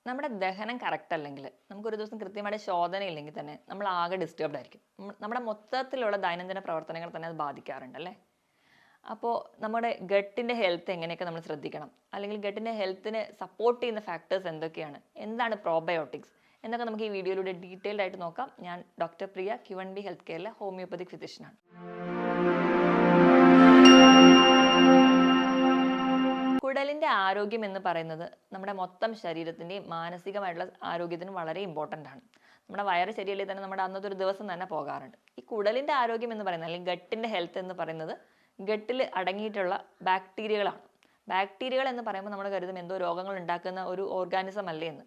നമ്മുടെ ദഹനം കറക്റ്റ് അല്ലെങ്കിൽ നമുക്കൊരു ദിവസം കൃത്യമായിട്ട് ശോധന ഇല്ലെങ്കിൽ തന്നെ നമ്മൾ ആകെ ഡിസ്റ്റർബ്ഡ് ആയിരിക്കും. നമ്മുടെ മൊത്തത്തിലുള്ള ദൈനംദിന പ്രവർത്തനങ്ങൾ തന്നെ അത് ബാധിക്കാറുണ്ട് അല്ലേ? അപ്പോൾ നമ്മുടെ ഗട്ടിൻ്റെ ഹെൽത്ത് എങ്ങനെയൊക്കെ നമ്മൾ ശ്രദ്ധിക്കണം, അല്ലെങ്കിൽ ഗട്ടിൻ്റെ ഹെൽത്തിനെ സപ്പോർട്ട് ചെയ്യുന്ന ഫാക്ടേഴ്സ് എന്തൊക്കെയാണ്, എന്താണ് പ്രോബയോട്ടിക്സ് എന്നൊക്കെ നമുക്ക് ഈ വീഡിയോയിലൂടെ ഡീറ്റെയിൽഡ് ആയിട്ട് നോക്കാം. ഞാൻ ഡോക്ടർ പ്രിയ, Q&B ഹെൽത്ത് കെയറിലെ ഹോമിയോപ്പതിക് ഫിസിഷ്യനാണ്. കുടലിൻ്റെ ആരോഗ്യം എന്ന് പറയുന്നത് നമ്മുടെ മൊത്തം ശരീരത്തിൻ്റെയും മാനസികമായിട്ടുള്ള ആരോഗ്യത്തിനും വളരെ ഇമ്പോർട്ടൻ്റ് ആണ്. നമ്മുടെ വയറ് ശരിയല്ലെങ്കിൽ തന്നെ നമ്മുടെ അന്നത്തെ ഒരു ദിവസം തന്നെ പോകാറുണ്ട്. ഈ കുടലിൻ്റെ ആരോഗ്യം എന്ന് പറയുന്നത്, അല്ലെങ്കിൽ ഗട്ടിൻ്റെ ഹെൽത്ത് എന്ന് പറയുന്നത്, ഗട്ടിൽ അടങ്ങിയിട്ടുള്ള ബാക്ടീരിയകളാണ്. ബാക്ടീരിയകൾ എന്ന് പറയുമ്പോൾ നമ്മൾ കരുതും എന്തോ രോഗങ്ങൾ ഉണ്ടാക്കുന്ന ഒരു ഓർഗാനിസം അല്ലേ എന്ന്.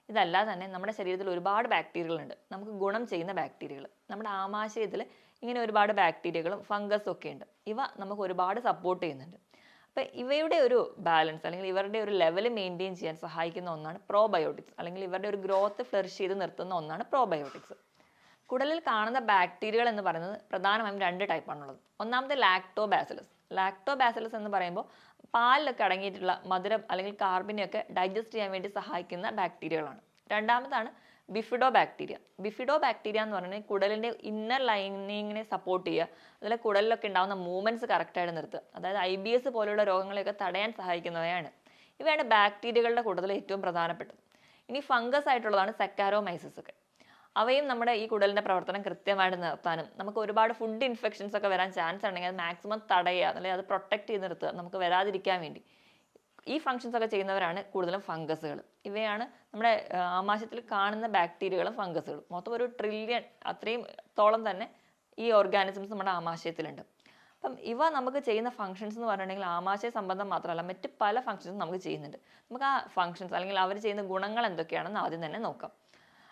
ഇതല്ലാതെ തന്നെ നമ്മുടെ ശരീരത്തിൽ ഒരുപാട് ബാക്ടീരിയകളുണ്ട്, നമുക്ക് ഗുണം ചെയ്യുന്ന ബാക്ടീരിയകൾ. നമ്മുടെ ആമാശയത്തിൽ ഇങ്ങനെ ഒരുപാട് ബാക്ടീരിയകളും ഫംഗസും ഒക്കെ ഉണ്ട്. ഇവ നമുക്ക് ഒരുപാട് സപ്പോർട്ട് ചെയ്യുന്നുണ്ട്. അപ്പം ഇവയുടെ ഒരു ബാലൻസ് അല്ലെങ്കിൽ ഇവരുടെ ഒരു ലെവൽ മെയിൻറ്റെയിൻ ചെയ്യാൻ സഹായിക്കുന്ന ഒന്നാണ് പ്രോബയോട്ടിക്സ്, അല്ലെങ്കിൽ ഇവരുടെ ഒരു ഗ്രോത്ത് ഫ്ലറിഷ് ചെയ്ത് നിർത്തുന്ന ഒന്നാണ് പ്രോബയോട്ടിക്സ്. കുടലിൽ കാണുന്ന ബാക്ടീരിയകൾ എന്ന് പറയുന്നത് പ്രധാനമായും 2 ടൈപ്പാണുള്ളത്. ഒന്നാമത്തെ ലാക്ടോബാസിലസ്. ലാക്ടോബാസിലസ് എന്ന് പറയുമ്പോൾ പാലിലൊക്കെ അടങ്ങിയിട്ടുള്ള മധുരം അല്ലെങ്കിൽ കാർബിനെയൊക്കെ ഡൈജസ്റ്റ് ചെയ്യാൻ വേണ്ടി സഹായിക്കുന്ന ബാക്ടീരിയകളാണ്. രണ്ടാമതാണ് ബിഫിഡോ ബാക്ടീരിയ. ബിഫിഡോ ബാക്ടീരിയ എന്ന് പറഞ്ഞാൽ കുടലിൻ്റെ ഇന്നർ ലൈനിങ്ങിനെ സപ്പോർട്ട് ചെയ്യുക, അതുപോലെ കുടലിലൊക്കെ ഉണ്ടാകുന്ന മൂവ്മെൻറ്റ്സ് കറക്റ്റായിട്ട് നിർത്തുക, അതായത് IBS പോലെയുള്ള രോഗങ്ങളെയൊക്കെ തടയാൻ സഹായിക്കുന്നവയാണ്. ഇവയാണ് ബാക്ടീരിയകളുടെ കൂട്ടത്തിൽ ഏറ്റവും പ്രധാനപ്പെട്ടത്. ഇനി ഫംഗസ് ആയിട്ടുള്ളതാണ് സെക്കാരോമൈസിസ് ഒക്കെ. അവയും നമ്മുടെ ഈ കുടലിൻ്റെ പ്രവർത്തനം കൃത്യമായിട്ട് നിർത്താനും നമുക്ക് ഒരുപാട് ഫുഡ് ഇൻഫെക്ഷൻസ് ഒക്കെ വരാൻ ചാൻസ് ഉണ്ടെങ്കിൽ അത് മാക്സിമം തടയുക, അല്ലെങ്കിൽ അത് പ്രൊട്ടക്ട് ചെയ്ത് നിർത്തുക, നമുക്ക് വരാതിരിക്കാൻ വേണ്ടി. ഈ ഫങ്ഷൻസ് ഒക്കെ ചെയ്യുന്നവരാണ് കൂടുതലും ഫംഗസുകൾ. ഇവയാണ് നമ്മുടെ ആമാശയത്തിൽ കാണുന്ന ബാക്ടീരിയകളും ഫംഗസുകളും. മൊത്തം ഒരു ട്രില്യൺ അത്രയും തോളം തന്നെ ഈ ഓർഗാനിസംസ് നമ്മുടെ ആമാശയത്തിലുണ്ട്. അപ്പം ഇവ നമുക്ക് ചെയ്യുന്ന ഫങ്ഷൻസ് എന്ന് പറഞ്ഞിട്ടുണ്ടെങ്കിൽ ആമാശയ സംബന്ധം മാത്രമല്ല, മറ്റ് പല ഫങ്ഷൻസും നമുക്ക് ചെയ്യുന്നുണ്ട്. നമുക്ക് ആ ഫങ്ഷൻസ് അല്ലെങ്കിൽ അവർ ചെയ്യുന്ന ഗുണങ്ങൾ എന്തൊക്കെയാണെന്ന് ആദ്യം തന്നെ നോക്കാം.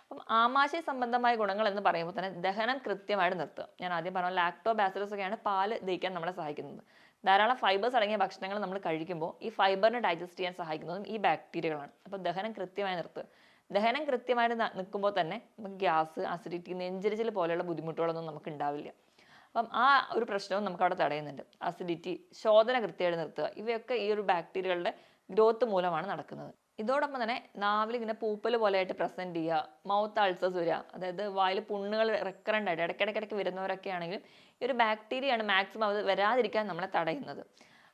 അപ്പം ആമാശയ സംബന്ധമായ ഗുണങ്ങൾ എന്ന് പറയുമ്പോൾ തന്നെ ദഹനം കൃത്യമായിട്ട് നിർത്തുക. ഞാൻ ആദ്യം പറഞ്ഞ ലാക്ടോബാസിലസ് ഒക്കെയാണ് പാല് ദഹിക്കാൻ നമ്മളെ സഹായിക്കുന്നത്. ധാരാളം ഫൈബേഴ്സ് അടങ്ങിയ ഭക്ഷണങ്ങൾ നമ്മൾ കഴിക്കുമ്പോൾ ഈ ഫൈബറിനെ ഡൈജസ്റ്റ് ചെയ്യാൻ സഹായിക്കുന്നതും ഈ ബാക്ടീരിയകളാണ്. അപ്പോൾ ദഹനം കൃത്യമായി നിർത്തുക. ദഹനം കൃത്യമായിട്ട് നിൽക്കുമ്പോൾ തന്നെ നമുക്ക് ഗ്യാസ്, അസിഡിറ്റി, നെഞ്ചരിച്ചിൽ പോലെയുള്ള ബുദ്ധിമുട്ടുകളൊന്നും നമുക്ക് ഉണ്ടാവില്ല. അപ്പം ആ ഒരു പ്രശ്നവും നമുക്ക് അവിടെ തടയുന്നുണ്ട്. അസിഡിറ്റി, ശോധന കൃത്യമായിട്ട് നിർത്തുക, ഇവയൊക്കെ ഈ ഒരു ബാക്ടീരിയകളുടെ ഗ്രോത്ത് മൂലമാണ് നടക്കുന്നത്. ഇതോടൊപ്പം തന്നെ നാവിൽ ഇങ്ങനെ പൂപ്പൽ പോലെയായിട്ട് പ്രസൻറ്റ് ചെയ്യുക, മൗത്ത് അൾസേഴ്സ് വരിക, അതായത് വായിൽ പുണ്ണുകൾ റെക്കറൻ്റ് ആയിട്ട് ഇടയ്ക്കിടയ്ക്ക് വരുന്നവരൊക്കെ ആണെങ്കിലും ഈ ഒരു ബാക്ടീരിയയാണ് മാക്സിമം അത് വരാതിരിക്കാൻ നമ്മളെ തടയുന്നത്.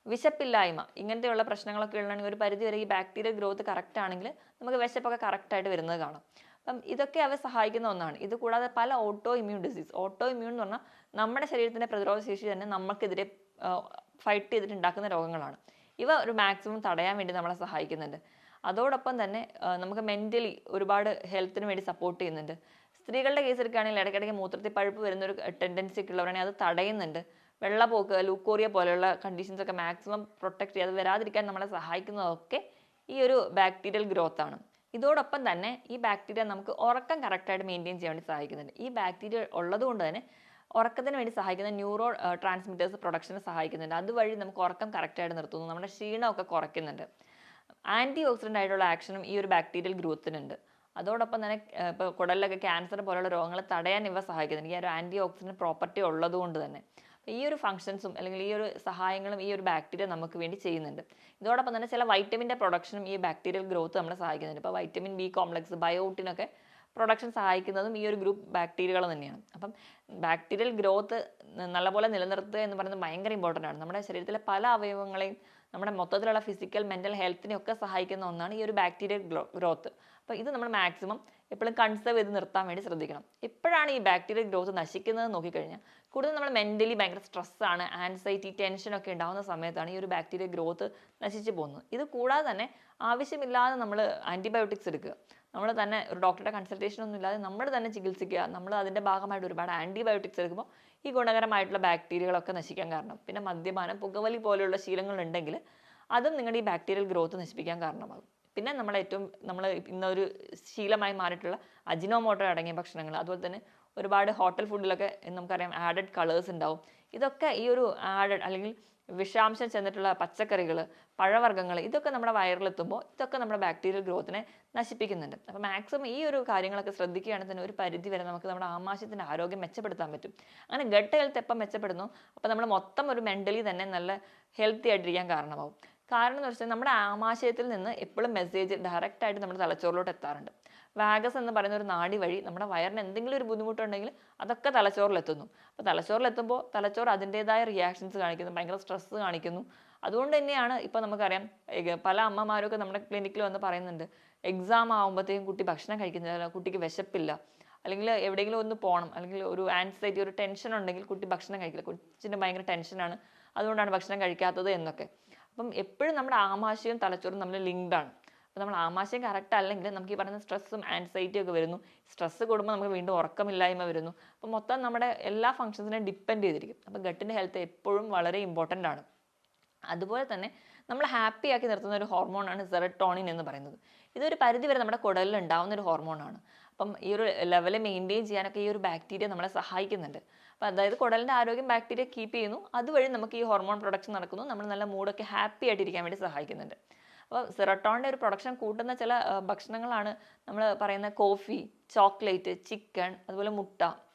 വിശപ്പില്ലായ്മ, ഇങ്ങനത്തെയുള്ള പ്രശ്നങ്ങളൊക്കെ ഉള്ളതാണെങ്കിൽ ഒരു പരിധി വരെ ഈ ബാക്ടീരിയൽ ഗ്രോത്ത് കറക്റ്റ് ആണെങ്കിൽ നമുക്ക് വിശപ്പൊക്കെ കറക്റ്റായിട്ട് വരുന്നത് കാണാം. അപ്പം ഇതൊക്കെ അവ സഹായിക്കുന്ന ഒന്നാണ്. ഇത് കൂടാതെ പല auto immune disease, auto immune എന്ന് പറഞ്ഞാൽ നമ്മുടെ ശരീരത്തിൻ്റെ പ്രതിരോധ ശേഷി തന്നെ നമുക്കെതിരെ ഫൈറ്റ് ചെയ്തിട്ട് ഉണ്ടാക്കുന്ന രോഗങ്ങളാണ്. ഇവ ഒരു മാക്സിമം തടയാൻ വേണ്ടി നമ്മളെ സഹായിക്കുന്നുണ്ട്. അതോടൊപ്പം തന്നെ നമുക്ക് മെൻ്റലി ഒരുപാട് ഹെൽത്തിന് വേണ്ടി സപ്പോർട്ട് ചെയ്യുന്നുണ്ട്. സ്ത്രീകളുടെ കേസ് എടുക്കുകയാണെങ്കിൽ ഇടയ്ക്കിടയ്ക്ക് മൂത്രത്തിൽ പഴുപ്പ് വരുന്നൊരു ടെൻഡൻസി ഒക്കെ ഉള്ളവരാണെങ്കിൽ അത് തടയുന്നുണ്ട്. വെള്ളപ്പോക്ക്, ലൂക്കോറിയ പോലെയുള്ള കണ്ടീഷൻസ് ഒക്കെ മാക്സിമം പ്രൊട്ടക്ട് ചെയ്ത് വരാതിരിക്കാൻ നമ്മളെ സഹായിക്കുന്നതൊക്കെ ഈ ഒരു ബാക്ടീരിയൽ ഗ്രോത്ത് ആണ്. ഇതോടൊപ്പം തന്നെ ഈ ബാക്ടീരിയ നമുക്ക് ഉറക്കം കറക്റ്റായിട്ട് മെയിൻറ്റെയിൻ ചെയ്യാൻ വേണ്ടി സഹായിക്കുന്നുണ്ട്. ഈ ബാക്ടീരിയ ഉള്ളതുകൊണ്ട് തന്നെ ഉറക്കത്തിന് വേണ്ടി സഹായിക്കുന്ന ന്യൂറോ ട്രാൻസ്മിറ്റേഴ്സ് പ്രൊഡക്ഷനെ സഹായിക്കുന്നുണ്ട്. അതുവഴി നമുക്ക് ഉറക്കം കറക്റ്റായിട്ട് നിർത്തുന്നു, നമ്മുടെ ക്ഷീണമൊക്കെ കുറയ്ക്കുന്നുണ്ട്. ആൻറ്റി ഓക്സിഡൻ്റ് ആയിട്ടുള്ള ആക്ഷനും ഈ ഒരു ബാക്ടീരിയൽ ഗ്രോത്തിനുണ്ട്. അതോടൊപ്പം തന്നെ ഇപ്പോൾ കുടലിലൊക്കെ ക്യാൻസർ പോലുള്ള രോഗങ്ങൾ തടയാൻ ഇവ സഹായിക്കുന്നുണ്ട്, ഈ ഒരു ആൻറ്റി ഓക്സിഡൻറ്റ് പ്രോപ്പർട്ടി ഉള്ളതുകൊണ്ട് തന്നെ. ഈ ഒരു ഫങ്ഷൻസും അല്ലെങ്കിൽ ഈ ഒരു സഹായങ്ങളും ഈ ഒരു ബാക്ടീരിയ നമുക്ക് വേണ്ടി ചെയ്യുന്നുണ്ട്. ഇതോടൊപ്പം തന്നെ ചില വൈറ്റമിൻ്റെ പ്രൊഡക്ഷനും ഈ ബാക്ടീരിയൽ ഗ്രോത്ത് നമ്മളെ സഹായിക്കുന്നുണ്ട്. ഇപ്പോൾ വൈറ്റമിൻ B കോംപ്ലക്സ്, ബയോട്ടിനൊക്കെ പ്രൊഡക്ഷൻ സഹായിക്കുന്നതും ഈ ഒരു ഗ്രൂപ്പ് ബാക്ടീരിയകൾ തന്നെയാണ്. അപ്പം ബാക്ടീരിയൽ ഗ്രോത്ത് നല്ലപോലെ നിലനിർത്തുക എന്ന് പറയുന്നത് ഭയങ്കര ഇമ്പോർട്ടൻ്റ് ആണ്. നമ്മുടെ ശരീരത്തിലെ പല അവയവങ്ങളെയും നമ്മുടെ മൊത്തത്തിലുള്ള ഫിസിക്കൽ, മെൻ്റൽ ഹെൽത്തിനെയൊക്കെ സഹായിക്കുന്ന ഒന്നാണ് ഈ ഒരു ബാക്ടീരിയൽ ഗ്രോത്ത്. അപ്പോൾ ഇത് നമ്മൾ മാക്സിമം എപ്പോഴും കൺസേർവ് ചെയ്ത് നിർത്താൻ വേണ്ടി ശ്രദ്ധിക്കണം. എപ്പോഴാണ് ഈ ബാക്ടീരിയൽ ഗ്രോത്ത് നശിക്കുന്നത് നോക്കിക്കഴിഞ്ഞാൽ കൂടുതൽ നമ്മൾ മെൻ്റലി ഭയങ്കര സ്ട്രെസ്സാണ്, ആൻസൈറ്റി, ടെൻഷനൊക്കെ ഉണ്ടാകുന്ന സമയത്താണ് ഈ ഒരു ബാക്ടീരിയൽ ഗ്രോത്ത് നശിച്ചു പോകുന്നത്. ഇത് കൂടാതെ തന്നെ ആവശ്യമില്ലാതെ നമ്മൾ ആൻറ്റിബയോട്ടിക്സ് എടുക്കുക, നമ്മൾ തന്നെ ഒരു ഡോക്ടറുടെ കൺസൾട്ടേഷൻ ഒന്നും ഇല്ലാതെ നമ്മൾ തന്നെ ചികിത്സിക്കുക, നമ്മൾ അതിൻ്റെ ഭാഗമായിട്ട് ഒരുപാട് ആൻറ്റിബയോട്ടിക്സ് എടുക്കുമ്പോൾ ഈ ഗുണകരമായിട്ടുള്ള ബാക്ടീരിയകളൊക്കെ നശിക്കാൻ കാരണം. പിന്നെ മദ്യപാനം, പുകവലി പോലെയുള്ള ശീലങ്ങളുണ്ടെങ്കിൽ അതും നിങ്ങളുടെ ഈ ബാക്ടീരിയൽ ഗ്രോത്ത് നശിപ്പിക്കാൻ കാരണമാകും. പിന്നെ നമ്മൾ ഇന്നൊരു ശീലമായി മാറിയിട്ടുള്ള അജിനോമോട്ടോ അടങ്ങിയ ഭക്ഷണങ്ങൾ, അതുപോലെ തന്നെ ഒരുപാട് ഹോട്ടൽ ഫുഡിലൊക്കെ നമുക്കറിയാം ആഡഡ് കളേഴ്സ് ഉണ്ടാവും. ഇതൊക്കെ ഈ ഒരു ആഡഡ് അല്ലെങ്കിൽ വിഷാംശം ചെന്നിട്ടുള്ള പച്ചക്കറികൾ, പഴവർഗ്ഗങ്ങൾ, ഇതൊക്കെ നമ്മുടെ വയറിലെത്തുമ്പോൾ ഇതൊക്കെ നമ്മുടെ ബാക്ടീരിയൽ ഗ്രോത്തിനെ നശിപ്പിക്കുന്നുണ്ട്. അപ്പോൾ മാക്സിമം ഈ ഒരു കാര്യങ്ങളൊക്കെ ശ്രദ്ധിക്കുകയാണെങ്കിൽ തന്നെ ഒരു പരിധി വരെ നമുക്ക് നമ്മുടെ ആമാശയത്തിൻ്റെ ആരോഗ്യം മെച്ചപ്പെടുത്താൻ പറ്റും. അങ്ങനെ ഗട്ട് ഹെൽത്ത് എപ്പം മെച്ചപ്പെടുന്നു അപ്പോൾ നമ്മൾ മൊത്തം ഒരു മെൻ്റലി തന്നെ നല്ല ഹെൽത്തി ആയിട്ടിരിക്കാൻ കാരണമാവും. കാരണം എന്ന് വെച്ചാൽ നമ്മുടെ ആമാശയത്തിൽ നിന്ന് എപ്പോഴും മെസ്സേജ് ഡയറക്റ്റ് ആയിട്ട് നമ്മുടെ തലച്ചോറിലോട്ട് എത്താറുണ്ട്. വാഗസ് എന്ന് പറയുന്ന ഒരു നാഡി വഴി നമ്മുടെ വയറിന് എന്തെങ്കിലും ഒരു ബുദ്ധിമുട്ടുണ്ടെങ്കിൽ അതൊക്കെ തലച്ചോറിലെത്തുന്നു. അപ്പോൾ തലച്ചോറിലെത്തുമ്പോൾ തലച്ചോറ് അതിൻ്റെതായ റിയാക്ഷൻസ് കാണിക്കുന്നു, ഭയങ്കര സ്ട്രെസ് കാണിക്കുന്നു. അതുകൊണ്ട് തന്നെയാണ് ഇപ്പോൾ നമുക്കറിയാം പല അമ്മമാരൊക്കെ നമ്മുടെ ക്ലിനിക്കിൽ വന്ന് പറയുന്നുണ്ട്, എക്സാം ആകുമ്പോഴത്തേക്കും കുട്ടി ഭക്ഷണം കഴിക്കുന്നില്ല, കുട്ടിക്ക് വിശപ്പില്ല, അല്ലെങ്കിൽ എവിടെയെങ്കിലും ഒന്ന് പോകണം, അല്ലെങ്കിൽ ഒരു ആൻസൈറ്റി, ഒരു ടെൻഷൻ ഉണ്ടെങ്കിൽ കുട്ടി ഭക്ഷണം കഴിക്കില്ല, കൊച്ചിന് ഭയങ്കര ടെൻഷനാണ് അതുകൊണ്ടാണ് ഭക്ഷണം കഴിക്കാത്തത് എന്നൊക്കെ. അപ്പം എപ്പോഴും നമ്മുടെ ആമാശയവും തലച്ചോറും തമ്മിൽ ലിങ്ക്ഡ് ആണ്. അപ്പോൾ നമ്മൾ ആമാശയം കറക്റ്റ് അല്ലെങ്കിൽ നമുക്ക് ഈ പറയുന്ന സ്ട്രെസ്സും ആൻസൈറ്റിയും ഒക്കെ വരുന്നു. സ്ട്രെസ്സ് കൂടുമ്പോൾ നമുക്ക് വീണ്ടും ഉറക്കമില്ലായ്മ വരുന്നു. അപ്പോൾ മൊത്തം നമ്മുടെ എല്ലാ ഫംഗ്ഷൻസിനെയും ഡിപ്പെൻഡ് ചെയ്തിരിക്കും. അപ്പോൾ ഗട്ടിൻ്റെ ഹെൽത്ത് എപ്പോഴും വളരെ ഇമ്പോർട്ടൻ്റ് ആണ്. അതുപോലെ തന്നെ നമ്മൾ ഹാപ്പി ആക്കി നിർത്തുന്ന ഒരു ഹോർമോണാണ് സെറട്ടോണിൻ എന്ന് പറയുന്നത്. ഇതൊരു പരിധി വരെ നമ്മുടെ കുടലിൽ ഉണ്ടാവുന്ന ഒരു ഹോർമോണാണ്. അപ്പം ഈ ഒരു ലെവൽ മെയിൻറ്റെയിൻ ചെയ്യാനൊക്കെ ഈ ഒരു ബാക്ടീരിയ നമ്മളെ സഹായിക്കുന്നുണ്ട്. അപ്പം അതായത് കുടലിൻ്റെ ആരോഗ്യം ബാക്ടീരിയ കീപ്പ് ചെയ്യുന്നു, അതുവഴി നമുക്ക് ഈ ഹോർമോൺ പ്രൊഡക്ഷൻ നടക്കുന്നു, നമ്മൾ നല്ല മൂഡൊക്കെ ഹാപ്പി ആയിട്ടിരിക്കാൻ വേണ്ടി സഹായിക്കുന്നുണ്ട്. അപ്പോൾ സെറട്ടോണിൻ്റെ ഒരു പ്രൊഡക്ഷൻ കൂട്ടുന്ന ചില ഭക്ഷണങ്ങളാണ് നമ്മൾ പറയുന്ന കോഫി, ചോക്ലേറ്റ്, ചിക്കൻ, അതുപോലെ മുട്ട.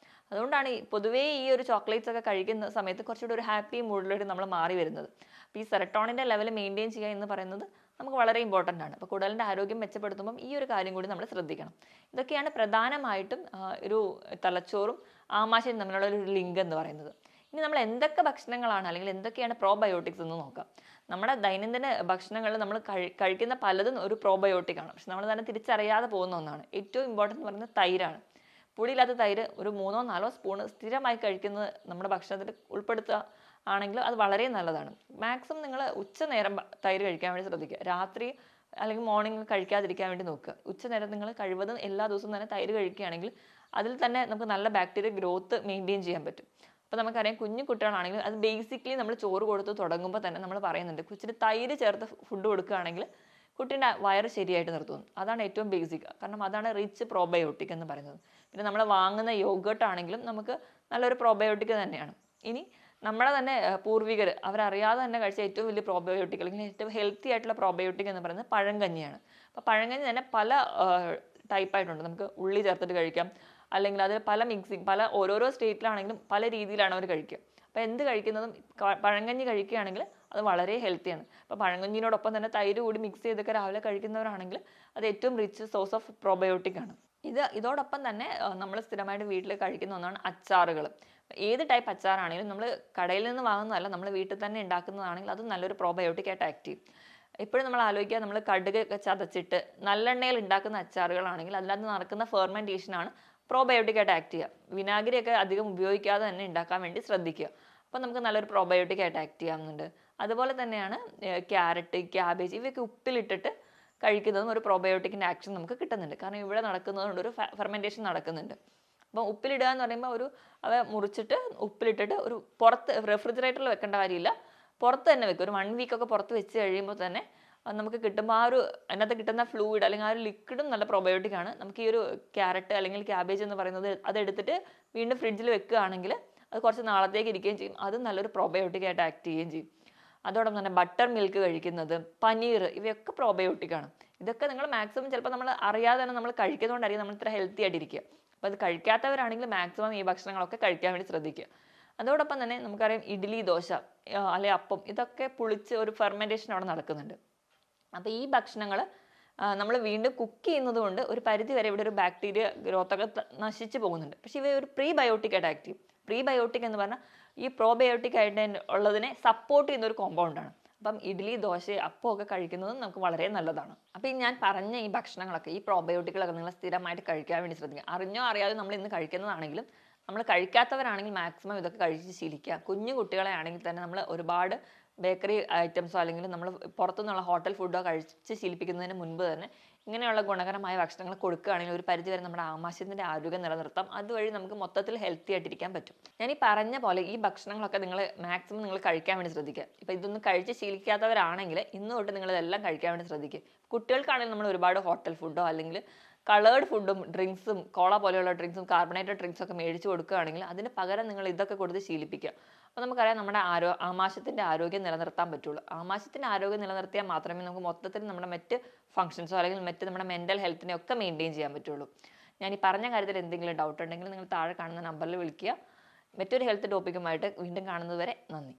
അതുകൊണ്ടാണ് പൊതുവേ ഈ ഒരു ചോക്ലേറ്റ്സ് ഒക്കെ കഴിക്കുന്ന സമയത്ത് കുറച്ചുകൂടി ഒരു ഹാപ്പി മൂഡിലോട്ട് നമ്മൾ മാറി വരുന്നത്. അപ്പോൾ ഈ സെറട്ടോണിൻ്റെ ലെവൽ മെയിൻറ്റെയിൻ ചെയ്യുക എന്ന് പറയുന്നത് നമുക്ക് വളരെ ഇമ്പോർട്ടൻ്റ് ആണ്. അപ്പോൾ കുടലിൻ്റെ ആരോഗ്യം മെച്ചപ്പെടുത്തുമ്പം ഈ ഒരു കാര്യം കൂടി നമ്മൾ ശ്രദ്ധിക്കണം. ഇതൊക്കെയാണ് പ്രധാനമായിട്ടും ഒരു തലച്ചോറും ആമാശയം തമ്മിലുള്ള ഒരു ലിങ്ക് എന്ന് പറയുന്നത്. ഇനി നമ്മൾ എന്തൊക്കെ ഭക്ഷണങ്ങളാണ് അല്ലെങ്കിൽ എന്തൊക്കെയാണ് പ്രോബയോട്ടിക്സ് എന്ന് നോക്കാം. നമ്മുടെ ദൈനംദിന ഭക്ഷണങ്ങളിൽ നമ്മൾ കഴിക്കുന്ന പലതും ഒരു പ്രോബയോട്ടിക് ആണ്, പക്ഷെ നമ്മൾ തന്നെ തിരിച്ചറിയാതെ പോകുന്ന ഒന്നാണ്. ഏറ്റവും ഇമ്പോർട്ടൻ്റ് എന്ന് പറയുന്നത് തൈരാണ്. പുളിയില്ലാത്ത തൈര് ഒരു 3-4 സ്പൂൺ സ്ഥിരമായി കഴിക്കുന്നത് നമ്മുടെ ഭക്ഷണത്തിൽ ഉൾപ്പെടുത്തുക ആണെങ്കിൽ അത് വളരെ നല്ലതാണ്. മാക്സിമം നിങ്ങൾ ഉച്ചനേരം തൈര് കഴിക്കാൻ വേണ്ടി ശ്രദ്ധിക്കുക. രാത്രി അല്ലെങ്കിൽ മോർണിംഗ് കഴിക്കാതിരിക്കാൻ വേണ്ടി നോക്കുക. ഉച്ചനേരം നിങ്ങൾ കഴിവതും എല്ലാ ദിവസവും തന്നെ തൈര് കഴിക്കുകയാണെങ്കിൽ അതിൽ തന്നെ നമുക്ക് നല്ല ബാക്ടീരിയ ഗ്രോത്ത് മെയിൻറ്റെയിൻ ചെയ്യാൻ പറ്റും. അപ്പോൾ നമുക്കറിയാം കുഞ്ഞു കുട്ടികളാണെങ്കിൽ അത് ബേസിക്കലി നമ്മൾ ചോറ് കൊടുത്ത് തുടങ്ങുമ്പോൾ തന്നെ നമ്മൾ പറയുന്നുണ്ട് കൊച്ചിന് തൈര് ചേർത്ത് ഫുഡ് കൊടുക്കുകയാണെങ്കിൽ കുട്ടീൻ്റെ വയറ് ശരിയായിട്ട് നിർത്തുന്നു. അതാണ് ഏറ്റവും ബേസിക്, കാരണം അതാണ് റിച്ച് പ്രോബയോട്ടിക് എന്ന് പറയുന്നത്. പിന്നെ നമ്മൾ വാങ്ങുന്ന യോഗേർട്ട് ആണെങ്കിലും നമുക്ക് നല്ലൊരു പ്രോബയോട്ടിക് തന്നെയാണ്. ഇനി നമ്മുടെ തന്നെ പൂർവികർ അവരറിയാതെ തന്നെ കഴിച്ച ഏറ്റവും വലിയ പ്രോബയോട്ടിക് അല്ലെങ്കിൽ ഏറ്റവും ഹെൽത്തി ആയിട്ടുള്ള പ്രോബയോട്ടിക് എന്ന് പറയുന്നത് പഴങ്കഞ്ഞിയാണ്. അപ്പോൾ പഴങ്കഞ്ഞി തന്നെ പല ടൈപ്പായിട്ടുണ്ട്. നമുക്ക് ഉള്ളി ചേർത്തിട്ട് കഴിക്കാം, അല്ലെങ്കിൽ അത് പല മിക്സിങ്, പല ഓരോരോ സ്റ്റേറ്റിലാണെങ്കിലും പല രീതിയിലാണ് അവർ കഴിക്കുക. അപ്പോൾ എന്ത് കഴിക്കുന്നതും പഴങ്കഞ്ഞി കഴിക്കുകയാണെങ്കിൽ അത് വളരെ ഹെൽത്തിയാണ്. അപ്പോൾ പഴങ്കഞ്ഞിനോടൊപ്പം തന്നെ തൈര് കൂടി മിക്സ് ചെയ്തൊക്കെ രാവിലെ കഴിക്കുന്നവരാണെങ്കിൽ അത് ഏറ്റവും റിച്ച് സോഴ്സ് ഓഫ് പ്രോബയോട്ടിക് ആണ്. ഇതോടൊപ്പം തന്നെ നമ്മൾ സ്ഥിരമായിട്ട് വീട്ടിൽ കഴിക്കുന്ന ഒന്നാണ് അച്ചാറുകൾ. ഏത് ടൈപ്പ് അച്ചാറാണെങ്കിലും നമ്മൾ കടയിൽ നിന്ന് വാങ്ങുന്നതല്ല, നമ്മൾ വീട്ടിൽ തന്നെ ഉണ്ടാക്കുന്നതാണെങ്കിൽ അത് നല്ലൊരു പ്രോബയോട്ടിക് ആയിട്ട് ആക്ട് ചെയ്യും. എപ്പോഴും നമ്മൾ ആലോചിക്കുക, നമ്മൾ കടുക് ചതച്ചിട്ട് നല്ലെണ്ണയിൽ ഉണ്ടാക്കുന്ന അച്ചാറുകളാണെങ്കിൽ അതിനകത്ത് നടക്കുന്ന ഫെർമെൻറ്റേഷനാണ് പ്രോബയോട്ടിക് ആയിട്ട് ആക്ട് ചെയ്യുക. വിനാഗിരിയൊക്കെ അധികം ഉപയോഗിക്കാതെ തന്നെ ഉണ്ടാക്കാൻ വേണ്ടി ശ്രദ്ധിക്കുക. അപ്പോൾ നമുക്ക് നല്ലൊരു പ്രോബയോട്ടിക് ആയിട്ട് ആക്ട് ചെയ്യാവുന്നുണ്ട്. അതുപോലെ തന്നെയാണ് ക്യാരറ്റ്, ക്യാബേജ് ഇവയൊക്കെ ഉപ്പിലിട്ടിട്ട് കഴിക്കുന്നതും ഒരു പ്രോബയോട്ടിക്കിൻ്റെ ആക്ഷൻ നമുക്ക് കിട്ടുന്നുണ്ട്. കാരണം ഇവിടെ നടക്കുന്നതുകൊണ്ട് ഒരു ഫെർമെൻറ്റേഷൻ നടക്കുന്നുണ്ട്. അപ്പം ഉപ്പിലിടുക എന്ന് പറയുമ്പോൾ അവ മുറിച്ചിട്ട് ഉപ്പിലിട്ടിട്ട് ഒരു പുറത്ത് റെഫ്രിജറേറ്ററിൽ വെക്കേണ്ട കാര്യമില്ല, പുറത്ത് തന്നെ വെക്കും. ഒരു 1 വീക്കൊക്കെ പുറത്ത് വെച്ച് കഴിയുമ്പോൾ തന്നെ നമുക്ക് കിട്ടുമ്പോൾ ആ ഒരു അതിനകത്ത് കിട്ടുന്ന ഫ്ലൂയിഡ് അല്ലെങ്കിൽ ആ ഒരു ലിക്വിഡും നല്ല പ്രോബയോട്ടിക് ആണ്. നമുക്ക് ഈ ഒരു ക്യാരറ്റ് അല്ലെങ്കിൽ ക്യാബേജ് എന്ന് പറയുന്നത് അതെടുത്തിട്ട് വീണ്ടും ഫ്രിഡ്ജിൽ വെക്കുകയാണെങ്കിൽ അത് കുറച്ച് നാളത്തേക്ക് ഇരിക്കുകയും ചെയ്യും. അതും നല്ലൊരു പ്രോബയോട്ടിക് ആയിട്ട് ആക്ട് ചെയ്യുകയും ചെയ്യും. അതോടൊപ്പം തന്നെ ബട്ടർ മിൽക്ക് കഴിക്കുന്നത്, പനീർ, ഇവയൊക്കെ പ്രോബയോട്ടിക് ആണ്. ഇതൊക്കെ നിങ്ങൾ മാക്സിമം ചിലപ്പോൾ നമ്മൾ അറിയാതെ തന്നെ നമ്മൾ കഴിക്കുന്നതുകൊണ്ടായിരിക്കും നമ്മൾ ഇത്ര ഹെൽത്തി ആയിട്ടിരിക്കുക. അപ്പോൾ അത് കഴിക്കാത്തവരാണെങ്കിൽ മാക്സിമം ഈ ഭക്ഷണങ്ങളൊക്കെ കഴിക്കാൻ വേണ്ടി ശ്രദ്ധിക്കുക. അതോടൊപ്പം തന്നെ നമുക്കറിയാം ഇഡ്ഡലി, ദോശ അല്ലെ അപ്പം, ഇതൊക്കെ പുളിച്ച് ഒരു ഫെർമെൻറ്റേഷൻ അവിടെ നടക്കുന്നുണ്ട്. അപ്പോൾ ഈ ഭക്ഷണങ്ങൾ നമ്മൾ വീണ്ടും കുക്ക് ചെയ്യുന്നത് കൊണ്ട് ഒരു പരിധി വരെ ഇവിടെ ഒരു ബാക്ടീരിയ ഗ്രോത്തൊക്കെ നശിച്ചു പോകുന്നുണ്ട്. പക്ഷേ ഇവ ഒരു പ്രീബയോട്ടിക് ആയിട്ട് ആക്ട് ചെയ്യും. പ്രീബയോട്ടിക് എന്ന് പറഞ്ഞാൽ ഈ പ്രോബയോട്ടിക് ആയിട്ട് ഉള്ളതിനെ സപ്പോർട്ട് ചെയ്യുന്ന ഒരു കോമ്പൗണ്ടാണ്. അപ്പം ഇഡ്ഡലി, ദോശ, അപ്പം ഒക്കെ കഴിക്കുന്നതും നമുക്ക് വളരെ നല്ലതാണ്. അപ്പോൾ ഈ ഞാൻ പറഞ്ഞ ഈ ഭക്ഷണങ്ങളൊക്കെ, ഈ പ്രോബയോട്ടിക്കുകളൊക്കെ നിങ്ങൾ സ്ഥിരമായിട്ട് കഴിക്കാൻ വേണ്ടി ശ്രദ്ധിക്കുക. അറിഞ്ഞോ അറിയാതെ നമ്മൾ ഇന്ന് കഴിക്കുന്നതാണെങ്കിലും നമ്മൾ കഴിക്കാത്തവരാണെങ്കിൽ മാക്സിമം ഇതൊക്കെ കഴിച്ച് ശീലിക്കുക. കുഞ്ഞു കുട്ടികളെ ആണെങ്കിൽ തന്നെ നമ്മൾ ഒരുപാട് ബേക്കറി ഐറ്റംസോ അല്ലെങ്കിൽ നമ്മൾ പുറത്തുനിന്നുള്ള ഹോട്ടൽ ഫുഡോ കഴിച്ച് ശീലിപ്പിക്കുന്നതിന് മുൻപ് തന്നെ ഇങ്ങനെയുള്ള ഗുണകരമായ ഭക്ഷണങ്ങൾ കൊടുക്കുകയാണെങ്കിൽ ഒരു പരിധിവരെ നമ്മുടെ ആമാശയത്തിൻ്റെ ആരോഗ്യം നിലനിർത്താം. അതുവഴി നമുക്ക് മൊത്തത്തിൽ ഹെൽത്തി ആയിട്ടിരിക്കാൻ പറ്റും. ഞാൻ ഈ പറഞ്ഞ പോലെ ഈ ഭക്ഷണങ്ങളൊക്കെ മാക്സിമം നിങ്ങൾ കഴിക്കാൻ വേണ്ടി ശ്രദ്ധിക്കുക. ഇപ്പോൾ ഇതൊന്നും കഴിച്ച് ശീലിക്കാത്തവരാണെങ്കിൽ ഇന്ന് തൊട്ട് നിങ്ങളിതെല്ലാം കഴിക്കാൻ വേണ്ടി ശ്രദ്ധിക്കുക. കുട്ടികൾക്കാണെങ്കിൽ നമ്മൾ ഒരുപാട് ഹോട്ടൽ ഫുഡോ അല്ലെങ്കിൽ കളേർഡ് ഫുഡും ഡ്രിങ്ക്സും കോള പോലെയുള്ള ഡ്രിങ്ക്സും കാർബണേറ്റഡ് ഡ്രിങ്ക്സും ഒക്കെ മേടിച്ച് കൊടുക്കുകയാണെങ്കിൽ അതിന് പകരം നിങ്ങൾ ഇതൊക്കെ കൊടുത്ത് ശീലിപ്പിക്കുക. അപ്പോൾ നമുക്കറിയാം നമ്മുടെ ആമാശയത്തിൻ്റെ ആരോഗ്യം നിലനിർത്താൻ പറ്റുള്ളൂ. ആമാശയത്തിൻ്റെ ആരോഗ്യം നിലനിർത്തിയാൽ മാത്രമേ നമുക്ക് മൊത്തത്തിൽ നമ്മുടെ മറ്റ് ഫംഗ്ഷൻസോ അല്ലെങ്കിൽ മറ്റ് നമ്മുടെ മെൻ്റൽ ഹെൽത്തിനെ ഒക്കെ മെയിൻറ്റെയിൻ ചെയ്യാൻ പറ്റുള്ളൂ. ഞാൻ ഈ പറഞ്ഞ കാര്യത്തിൽ എന്തെങ്കിലും ഡൗട്ട് ഉണ്ടെങ്കിൽ നിങ്ങൾ താഴെ കാണുന്ന നമ്പറിൽ വിളിക്കുക. മറ്റൊരു ഹെൽത്ത് ടോപ്പിക്കുമായിട്ട് വീണ്ടും കാണുന്നതുവരെ നന്ദി.